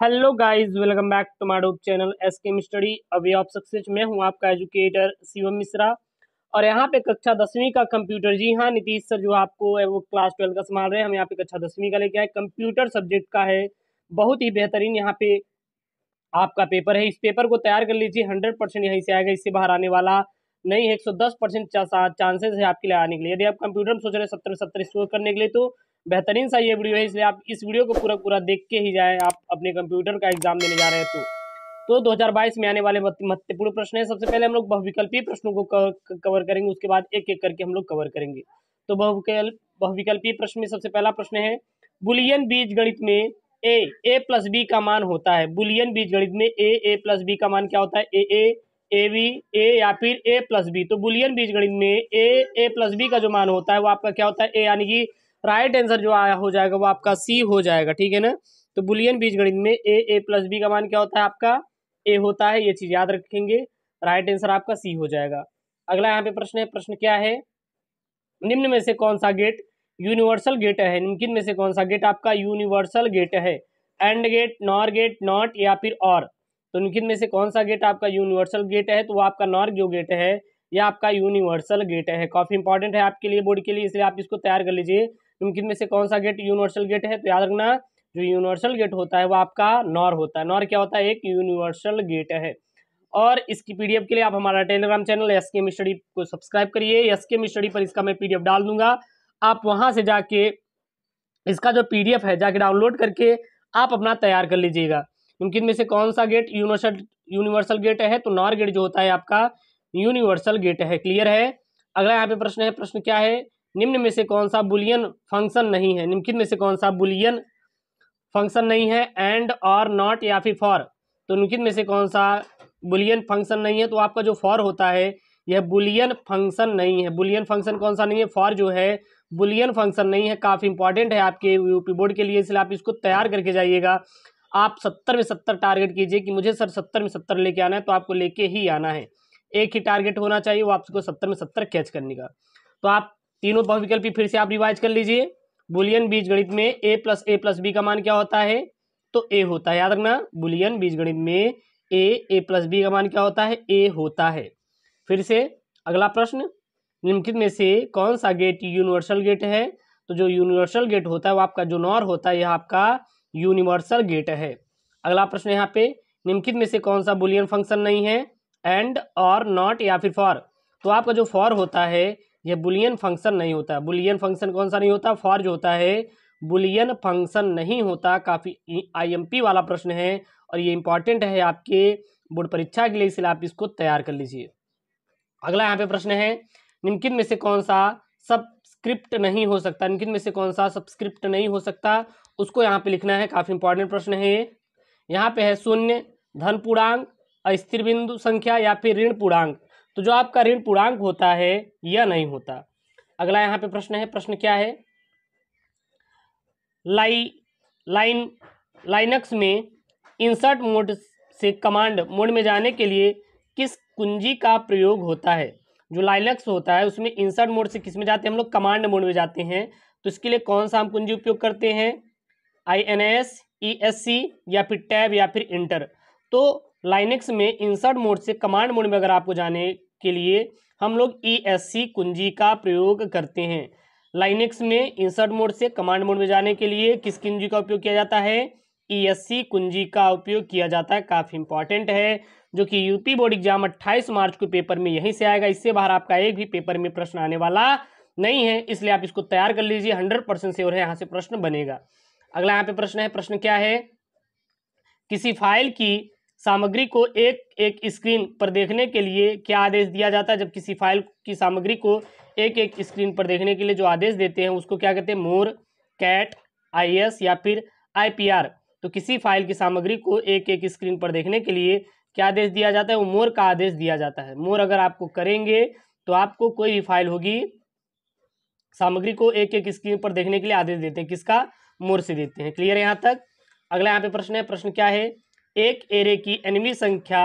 Hello guys, welcome back to my YouTube channel SK study away of success. मैं हूं आपका educator Shivam Mishra और यहाँ पे कक्षा 10वीं का कंप्यूटर। जी हाँ, नीतीश सर जो आपको है वो क्लास 12 का संभाल रहे हैं। हम यहाँ पे कक्षा 10वीं का लेके आए, कंप्यूटर सब्जेक्ट का है। बहुत ही बेहतरीन यहाँ पे आपका पेपर है। इस पेपर को तैयार कर लीजिए, 100% यहीं से आएगा, इससे बाहर आने वाला नहीं है। 110% चांसेस है आपके लिए आने के लिए। यदि आप कंप्यूटर में सोच रहे हैं 70 स्कोर करने के लिए, तो बेहतरीन सा ये वीडियो है, इसलिए आप इस वीडियो को पूरा पूरा देख के ही जाएं। आप अपने कंप्यूटर का एग्जाम देने जा रहे हैं तो 2022 में आने वाले महत्वपूर्ण प्रश्न है। सबसे पहले हम लोग बहुविकल्पीय प्रश्नों को कवर करेंगे, उसके बाद एक एक करके हम लोग कवर करेंगे। तो बहुविकल्पीय प्रश्न में सबसे पहला प्रश्न है, बुलियन बीज गणित में ए प्लस बी का मान होता है। बुलियन बीज गणित में ए प्लस बी का मान क्या होता है? ए बी, ए या फिर ए प्लस बी। तो बुलियन बीज गणित में ए प्लस बी का जो मान होता है वो आपका क्या होता है? ए, यानी कि राइट आंसर जो आया हो जाएगा वो आपका सी हो जाएगा। ठीक है ना? तो बुलियन बीज गणित में ए प्लस बी का मान क्या होता है? आपका ए होता है। ये चीज याद रखेंगे, राइट आंसर आपका सी हो जाएगा। अगला यहाँ पे प्रश्न है, प्रश्न क्या है? निम्न में से कौन सा गेट यूनिवर्सल गेट है? निम्न में से कौन सा गेट आपका यूनिवर्सल गेट है? And gate, nor gate, not या फिर और। तो निम्न में से कौन सा गेट आपका यूनिवर्सल गेट है? तो वो आपका नॉर जो गेट है या आपका यूनिवर्सल गेट है। काफी इंपॉर्टेंट है आपके लिए, बोर्ड के लिए, इसलिए आप इसको तैयार कर लीजिए। निम्न में से कौन सा गेट यूनिवर्सल गेट है? तो याद रखना, जो यूनिवर्सल गेट होता है वो आपका नॉर होता है। नॉर क्या होता है? एक यूनिवर्सल गेट है। और इसकी पीडीएफ के लिए आप हमारा टेलीग्राम चैनल एसके स्टडी को सब्सक्राइब करिए। एसके स्टडी पर इसका मैं पीडीएफ डाल दूंगा, आप वहां से जाके इसका जो पीडीएफ है जाके डाउनलोड करके आप अपना तैयार कर लीजिएगा। इनके में से कौन सा गेट यूनिवर्सल गेट है? तो नॉर गेट जो होता है आपका यूनिवर्सल गेट है। क्लियर है? अगला यहाँ पे प्रश्न है, प्रश्न क्या है? निम्न में से कौन सा बुलियन फंक्शन नहीं है? निम्न में से कौन सा बुलियन फंक्शन नहीं है? एंड, और, नॉट या फिर फॉर। तो निम्न में से कौन सा बुलियन फंक्शन नहीं है? तो आपका जो फॉर होता है यह बुलियन फंक्शन नहीं है। बुलियन फंक्शन कौन सा नहीं है? फॉर जो है बुलियन फंक्शन नहीं है। काफी इंपॉर्टेंट है आपके यूपी बोर्ड के लिए, इसलिए आप इसको तैयार करके जाइएगा। आप 70 में 70 टारगेट कीजिए कि मुझे सर 70 में 70 लेके आना है, तो आपको लेके ही आना है। एक ही टारगेट होना चाहिए, वो आपको 70 में 70 कैच करने का। तो आप तीनों बहुविकल्पी फिर से आप रिवाइज कर लीजिए। बुलियन बीजगणित में ए प्लस बी का मान क्या होता है? तो ए होता है। याद रखना, बुलियन बीजगणित में ए प्लस बी का मान क्या होता है? ए होता है। फिर से अगला प्रश्न, निम्नलिखित में से कौन सा गेट यूनिवर्सल गेट है? तो जो यूनिवर्सल गेट होता है वो आपका जो नॉर होता है, यह आपका यूनिवर्सल गेट है। अगला प्रश्न यहाँ पे, निम्नलिखित में से कौन सा बुलियन फंक्शन नहीं है? एंड, और, नॉट या फिर फॉर। तो आपका जो फॉर होता है यह बुलियन फंक्शन नहीं होता। बुलियन फंक्शन कौन सा नहीं होता? फॉर जो होता है बुलियन फंक्शन नहीं होता। काफी आईएमपी वाला प्रश्न है और ये इंपॉर्टेंट है आपके बोर्ड परीक्षा के लिए, इसलिए आप इसको तैयार कर लीजिए। अगला यहाँ पे प्रश्न है, निम्नलिखित में से कौन सा सबस्क्रिप्ट नहीं हो सकता? निम्नलिखित में से कौन सा सबस्क्रिप्ट नहीं हो सकता? उसको यहाँ पे लिखना है। काफी इंपॉर्टेंट प्रश्न है ये। यहाँ पे है शून्य, धन पूर्णांक, अस्थिर बिंदु संख्या या फिर ऋण पूर्णांक। तो जो आपका ऋण पूर्णांक होता है यह नहीं होता। अगला यहाँ पे प्रश्न है, प्रश्न क्या है? लाइनक्स में इंसर्ट मोड से कमांड मोड में जाने के लिए किस कुंजी का प्रयोग होता है? जो लाइनक्स होता है उसमें इंसर्ट मोड से किस में जाते हैं हम लोग? कमांड मोड में जाते हैं। तो इसके लिए कौन सा हम कुंजी उपयोग करते हैं? INS, ESC या फिर टैब या फिर इंटर। तो लाइनक्स में इंसर्ट मोड से कमांड मोड में अगर आपको जाने के लिए हम लोग ESC कुंजी का प्रयोग करते हैं। लाइनक्स में इंसर्ट मोड से कमांड मोड में जाने के लिए किस कुंजी का उपयोग किया जाता है? ESC कुंजी का उपयोग किया जाता है। काफी इंपॉर्टेंट है, जो कि यूपी बोर्ड एग्जाम 28 मार्च को पेपर में यहीं से आएगा। इससे बाहर आपका एक भी पेपर में प्रश्न आने वाला नहीं है, इसलिए आप इसको तैयार कर लीजिए। 100% श्योर है यहाँ से प्रश्न बनेगा। अगला यहाँ पे प्रश्न है, प्रश्न क्या है? किसी फाइल की सामग्री को एक एक स्क्रीन पर देखने के लिए क्या आदेश दिया जाता है? जब किसी फाइल की सामग्री को एक एक स्क्रीन पर देखने के लिए जो आदेश देते हैं उसको क्या कहते हैं? मोर, कैट, IS या फिर IPR। तो किसी फाइल की सामग्री को एक एक स्क्रीन पर देखने के लिए क्या आदेश दिया जाता है? वो मोर का आदेश दिया जाता है। मोर अगर आपको करेंगे तो आपको कोई भी फाइल होगी, सामग्री को एक एक स्क्रीन पर देखने के लिए आदेश देते हैं। किसका? मोर से देते हैं। क्लियर है यहाँ तक? अगला यहाँ पे प्रश्न है, प्रश्न क्या है? एक एरे की nवीं संख्या,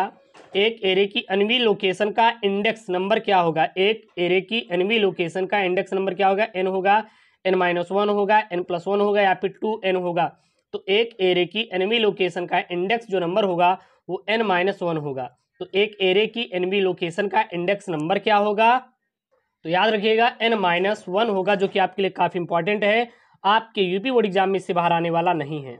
एक एरे की nवीं लोकेशन का इंडेक्स नंबर क्या होगा? एक एरे की nवीं लोकेशन का इंडेक्स नंबर क्या होगा? n होगा, n-1 होगा, n+1 होगा या फिर 2n होगा। तो एक एरे की nवीं लोकेशन का इंडेक्स जो नंबर होगा वो n-1 होगा। तो एक एरे की nवीं लोकेशन का इंडेक्स नंबर क्या होगा? तो याद रखिएगा n-1 होगा, जो कि आपके लिए काफ़ी इंपॉर्टेंट है। आपके यूपी बोर्ड एग्जाम में इससे बाहर आने वाला नहीं है।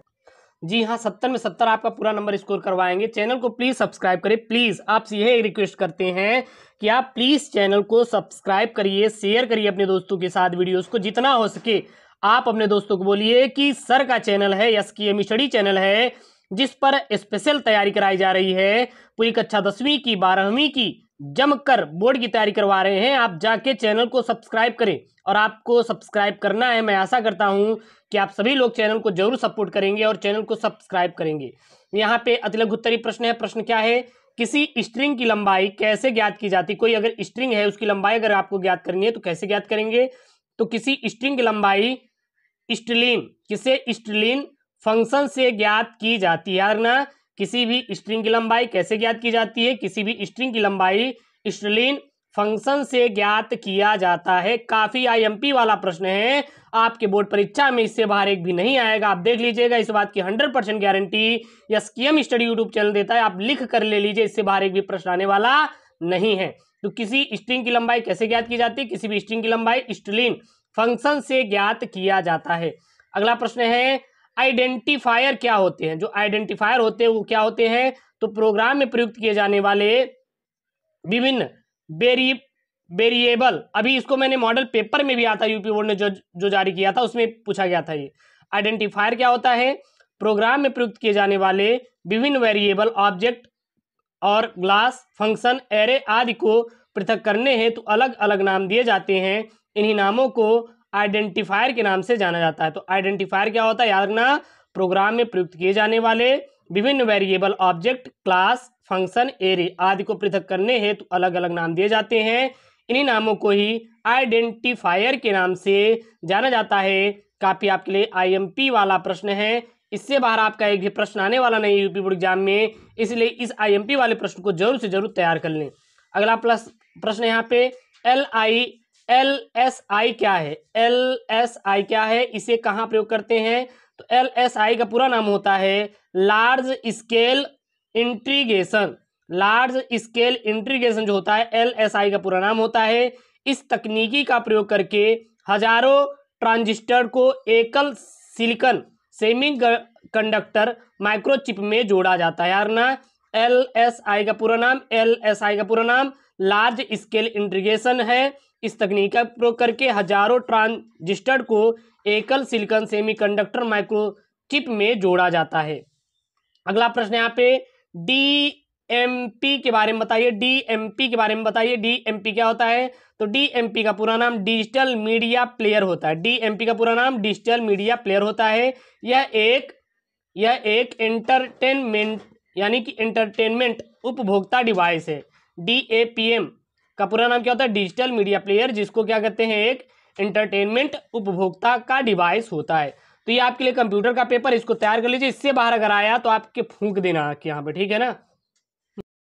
जी हाँ, 70 में 70 आपका पूरा नंबर स्कोर करवाएंगे। चैनल को प्लीज़ सब्सक्राइब करें। प्लीज़ आपसे यह रिक्वेस्ट करते हैं कि आप प्लीज़ चैनल को सब्सक्राइब करिए, शेयर करिए अपने दोस्तों के साथ वीडियोस को। जितना हो सके आप अपने दोस्तों को बोलिए कि सर का चैनल है, SKM स्टडी चैनल है, जिस पर स्पेशल तैयारी कराई जा रही है। पूरी कक्षा 10वीं की 12वीं की जमकर बोर्ड की तैयारी करवा रहे हैं। आप जाके चैनल को सब्सक्राइब करें, और आपको सब्सक्राइब करना है। मैं आशा करता हूं कि आप सभी लोग चैनल को जरूर सपोर्ट करेंगे और चैनल को सब्सक्राइब करेंगे। यहाँ पे अति लघु उत्तरीय प्रश्न है। प्रश्न क्या है? किसी स्ट्रिंग की लंबाई कैसे ज्ञात की जाती है? कोई अगर स्ट्रिंग है, उसकी लंबाई अगर आपको ज्ञात करनी है तो कैसे ज्ञात करेंगे? तो किसी स्ट्रिंग की लंबाई स्ट्रिंग किसे स्ट्रिंग फंक्शन से ज्ञात की जाती है। यार ना, किसी भी स्ट्रिंग की लंबाई कैसे ज्ञात की जाती है? किसी भी स्ट्रिंग की लंबाई स्ट्रिंग फंक्शन से ज्ञात किया जाता है। काफी IMP वाला प्रश्न है, आपके बोर्ड परीक्षा में इससे बाहर एक भी नहीं आएगा। आप देख लीजिएगा, इस बात की 100% guarantee SKM study YouTube channel देता है। आप लिख कर ले लीजिए, इससे बाहर एक भी प्रश्न आने वाला नहीं है। तो किसी स्ट्रिंग की लंबाई कैसे ज्ञात की जाती है? किसी भी स्ट्रिंग की लंबाई स्ट्रिंग फंक्शन से ज्ञात किया जाता है। अगला प्रश्न है, आइडेंटिफायर क्या होते हैं? जो आइडेंटिफायर होते हैं वो क्या होते हैं? तो प्रोग्राम में प्रयुक्त किए जाने वाले विभिन्न वेरिएबल। अभी इसको मैंने मॉडल पेपर में भी आता, यूपी बोर्ड ने जो जारी किया था उसमें पूछा गया था। ये आइडेंटिफायर क्या होता है? प्रोग्राम में प्रयुक्त किए जाने वाले विभिन्न वेरिएबल, ऑब्जेक्ट और क्लास, फंक्शन, एरे आदि को पृथक करने हेतु अलग अलग नाम दिए जाते हैं। इन्हीं नामों को आइडेंटिफायर के नाम से जाना जाता है। तो आइडेंटिफायर क्या होता है? याद रखना, प्रोग्राम में प्रयुक्त किए जाने वाले विभिन्न variable, object, class, function, array आदि को पृथक करने हेतु अलग अलग नाम दिए जाते हैं। इन्हीं नामों को ही आइडेंटिफायर के नाम से जाना जाता है। काफी आपके लिए IMP वाला प्रश्न है, इससे बाहर आपका एक भी प्रश्न आने वाला नहीं है यूपी बोर्ड एग्जाम में, इसलिए इस IMP वाले प्रश्न को जरूर से जरूर तैयार कर लें। अगला प्रश्न यहाँ पे, LSI क्या है? LSI क्या है? इसे कहाँ प्रयोग करते हैं? तो LSI का पूरा नाम होता है large scale integration. Large scale integration जो होता है, LSI का पूरा नाम होता है। इस तकनीकी का प्रयोग करके हजारों ट्रांजिस्टर को एकल सिलिकॉन सेमी कंडक्टर माइक्रोचिप में जोड़ा जाता है। यार ना, LSI का पूरा नाम लार्ज स्केल इंटीग्रेशन है। इस तकनीक का प्रयोग करके हजारों ट्रांजिस्टर को एकल सिलिकॉन सेमीकंडक्टर माइक्रोचिप में जोड़ा जाता है। अगला प्रश्न यहाँ पे, DMP के बारे में बताइए। DMP के बारे में बताइए। DMP क्या होता है? तो DMP का पूरा नाम डिजिटल मीडिया प्लेयर होता है। DMP का पूरा नाम डिजिटल मीडिया प्लेयर होता है। यह एक एंटरटेनमेंट यानी कि एंटरटेनमेंट उपभोक्ता डिवाइस है। DAPM का पूरा नाम क्या होता है? डिजिटल मीडिया प्लेयर, जिसको क्या कहते हैं? एक एंटरटेनमेंट उपभोक्ता का डिवाइस होता है। तो ये आपके लिए कंप्यूटर का पेपर, इसको तैयार कर लीजिए। इससे बाहर अगर आया तो आपके फूंक देना कि यहाँ पे, ठीक है ना।